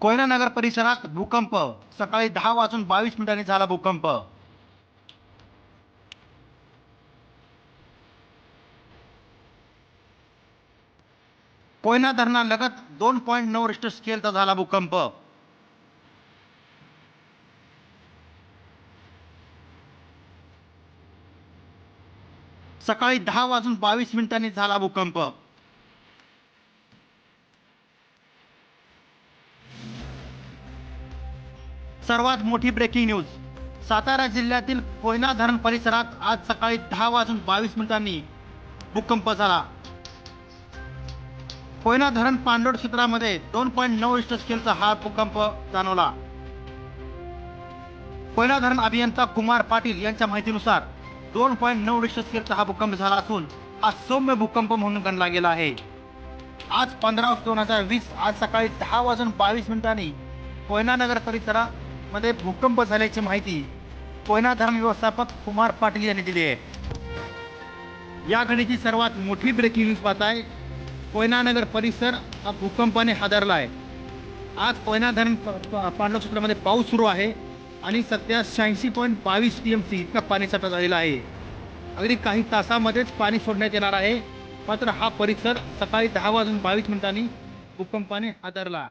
कोयना नगर परिसरात भूकंप. सकाळी 10:22 झाला भूकंप. कोयना धरणालगत 2.9 रिश्टर स्केलचा झाला भूकंप. सकाळी 10:22 झाला भूकंप. सर्वात मोठी ब्रेकिंग न्यूज. सातारा जिल्ह्यातील कोयना धरण परिसरात आज सकाळी 10:22 भूकंप झाला. कोयना धरण पाणलोट क्षेत्रामध्ये 2.9 रिश्टर स्केलचा हा भूकंप जाणवला. कोयना धरण अभियंता कुमार पाटील यांच्या माहितीनुसार 2.9 रिश्टर स्केलचा हा भूकंप झाला असून हा सौम्य भूकंप म्हणून गणला गेला आहे. आज 15 ऑक्टोबर 2020 आज सकाळी 10:22 कोयना नगर परिसरामध्ये भूकंप झाल्याची माहिती कोयना धरण व्यवस्थापक कुमार पाटील यांनी दिली आहे. या घडीची सर्वात मोठी ब्रेकिंग न्यूज पाहताय. कोयना नगर परिसर हा भूकंपाने हादरला आहे. आज कोयना धरण पाणलोट क्षेत्रामध्ये पाऊस सुरू आहे आणि सध्या 86.22 TMC इतका पाणीसाठा झालेला आहे. अगदी काही तासामध्येच पाणी सोडण्यात येणार आहे. मात्र हा परिसर सकाळी 10:22 भूकंपाने हादरला.